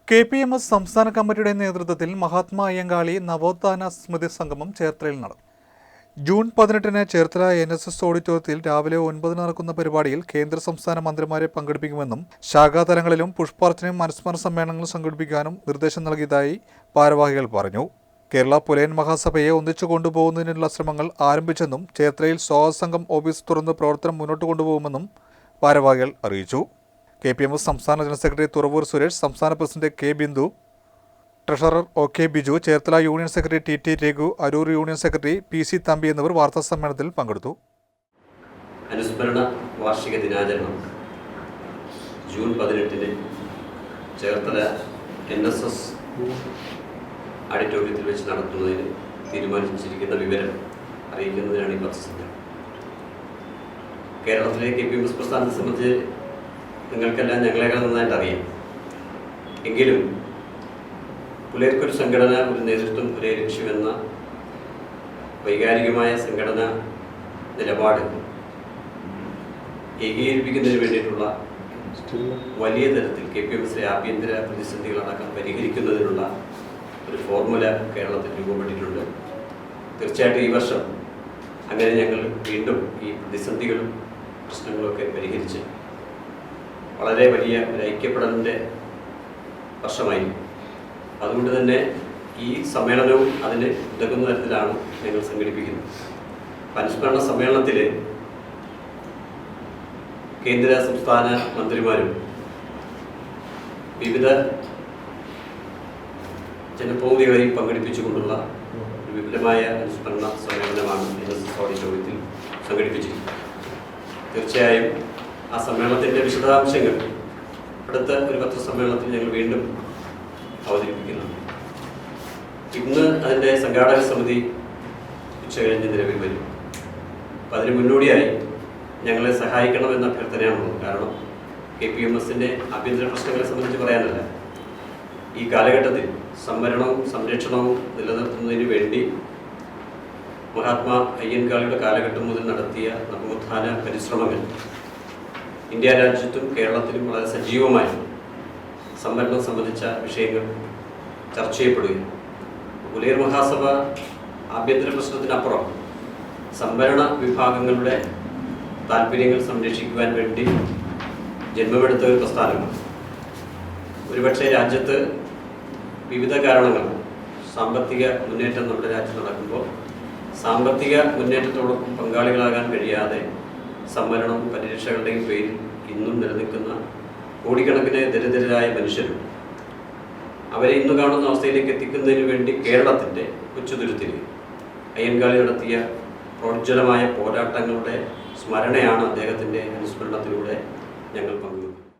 KPMS സംസ്ഥാന കമ്മിറ്റിയുടെ നേതൃത്വത്തിൽ മഹാത്മാ അയ്യങ്കാളി നവോത്ഥാന സ്മൃതി സംഗമം ചേർത്തലയിൽ നടന്നു. ജൂൺ 18-ന് ചേർത്തല NSS ഓഡിറ്റോറിയത്തിൽ രാവിലെ 9-ന് നടക്കുന്ന പരിപാടിയിൽ കേന്ദ്ര സംസ്ഥാന മന്ത്രിമാരെ പങ്കെടുപ്പിക്കുമെന്നും ശാഖാതലങ്ങളിലും പുഷ്പാർച്ചനയും അനുസ്മരണ സമ്മേളനങ്ങളും സംഘടിപ്പിക്കാനും നിർദ്ദേശം നൽകിയതായി ഭാരവാഹികൾ പറഞ്ഞു. കേരള പുലയൻ മഹാസഭയെ ഒന്നിച്ചു കൊണ്ടുപോകുന്നതിനുള്ള ശ്രമങ്ങൾ ആരംഭിച്ചെന്നും ചേർത്തലയിൽ സ്വാഗത സംഘം ഓഫീസ് തുറന്ന് പ്രവർത്തനം മുന്നോട്ട് കൊണ്ടുപോകുമെന്നും ഭാരവാഹികൾ അറിയിച്ചു. KPMS സംസ്ഥാന ജനറൽ സെക്രട്ടറി തുറവൂർ സുരേഷ്, സംസ്ഥാന president K. Bindu, treasurer OK Biju, Cherthala union secretary TT Raghu, Aroor union secretary PC Thampi എന്നിവർ വാർത്താ സമ്മേളനത്തിൽ പങ്കെടുത്തു. അനുസ്മരണ വാർഷിക ദിനാചരണം ജൂൺ 18-ന് ചേർത്തല NSS ഓഡിറ്റോറിയത്തിൽ വെച്ച് നടത്തുന്നതിന് തീരുമാനിച്ചിരിക്കുന്ന വിവരം അറിയിക്കുന്നതിനാണ് ഈ പത്രസമ്മേളനം. കേരളത്തിലെ KPMS പ്രസ്ഥാനത്തെ സംബന്ധിച്ച് നിങ്ങൾക്കെല്ലാം ഞങ്ങളെക്കാൾ നന്നായിട്ട് അറിയാം. എങ്കിലും പുലയർക്കൊരു സംഘടന, ഒരു നേതൃത്വം, ഒരേ ലക്ഷ്യമെന്ന വൈകാരികമായ സംഘടന നിലപാട് ഏകീകരിപ്പിക്കുന്നതിന് വേണ്ടിയിട്ടുള്ള വലിയ തരത്തിൽ KPMSലെ ആഭ്യന്തര പ്രതിസന്ധികളടക്കം പരിഹരിക്കുന്നതിനുള്ള ഒരു ഫോർമുല കേരളത്തിൽ രൂപപ്പെട്ടിട്ടുണ്ട്. തീർച്ചയായിട്ടും ഈ വർഷം അങ്ങനെ ഞങ്ങൾ വീണ്ടും ഈ പ്രതിസന്ധികളും പ്രശ്നങ്ങളൊക്കെ പരിഹരിച്ച് വളരെ വലിയ ഒരു ഐക്യപ്പെടലിൻ്റെ വർഷമായിരുന്നു. അതുകൊണ്ട് തന്നെ ഈ സമ്മേളനവും അതിന് ഉതകുന്ന തരത്തിലാണ് ഞങ്ങൾ സംഘടിപ്പിക്കുന്നത്. അനുസ്മരണ സമ്മേളനത്തിൽ കേന്ദ്ര സംസ്ഥാന മന്ത്രിമാരും വിവിധ ജനപ്രതിനിധികളെയും പങ്കെടുപ്പിച്ചുകൊണ്ടുള്ള ഒരു വിപുലമായ അനുസ്മരണ സമ്മേളനമാണ് NSS ഓഡിറ്റോറിയത്തിൽ സംഘടിപ്പിച്ചിരിക്കുന്നത്. തീർച്ചയായും ആ സമ്മേളനത്തിൻ്റെ വിശദാംശങ്ങൾ അടുത്ത ഒരു പത്രസമ്മേളനത്തിൽ ഞങ്ങൾ വീണ്ടും അവതരിപ്പിക്കുന്നുണ്ട്. ഇന്ന് അതിൻ്റെ സംഘാടക സമിതി ഉച്ചകഴിഞ്ഞ് നിലവിൽ വരും. അപ്പം അതിന് മുന്നോടിയായി ഞങ്ങളെ സഹായിക്കണമെന്ന അഭ്യർത്ഥനയാണുള്ളത്. കാരണം KPMSൻ്റെ ആഭ്യന്തര പ്രശ്നങ്ങളെ സംബന്ധിച്ച് പറയാനല്ല, ഈ കാലഘട്ടത്തിൽ സംവരണവും സംരക്ഷണവും നിലനിർത്തുന്നതിന് വേണ്ടി മഹാത്മാ അയ്യങ്കാളിയുടെ കാലഘട്ടം മുതൽ നടത്തിയ നവോത്ഥാന പരിശ്രമങ്ങൾ ഇന്ത്യ രാജ്യത്തും കേരളത്തിലും വളരെ സജീവമായി സംവരണം സംബന്ധിച്ച വിഷയങ്ങൾ ചർച്ച ചെയ്യപ്പെടുകയാണ്. പുലയർ മഹാസഭ ആഭ്യന്തര പ്രശ്നത്തിനപ്പുറം സംവരണ വിഭാഗങ്ങളുടെ താല്പര്യങ്ങൾ സംരക്ഷിക്കുവാൻ വേണ്ടി ജന്മമെടുത്ത ഒരു പ്രസ്ഥാനമാണ്. ഒരുപക്ഷെ രാജ്യത്ത് വിവിധ കാരണങ്ങൾ സാമ്പത്തിക മുന്നേറ്റം നമ്മുടെ രാജ്യത്ത് നടക്കുമ്പോൾ സാമ്പത്തിക മുന്നേറ്റത്തോടൊപ്പം പങ്കാളികളാകാൻ കഴിയാതെ സംവരണം പരിരക്ഷകളുടെയും പേരിൽ ഇന്നും നിലനിൽക്കുന്ന കോടിക്കണക്കിന് ദരിദ്രരായ മനുഷ്യരും അവരെ ഇന്ന് കാണുന്ന അവസ്ഥയിലേക്ക് എത്തിക്കുന്നതിന് വേണ്ടി കേരളത്തിൻ്റെ കൊച്ചുതുരുത്തിൽ അയ്യങ്കാളി നടത്തിയ പ്രോജ്വലമായ പോരാട്ടങ്ങളുടെ സ്മരണയാണ് അദ്ദേഹത്തിൻ്റെ അനുസ്മരണത്തിലൂടെ ഞങ്ങൾ പങ്കുവെക്കുന്നത്.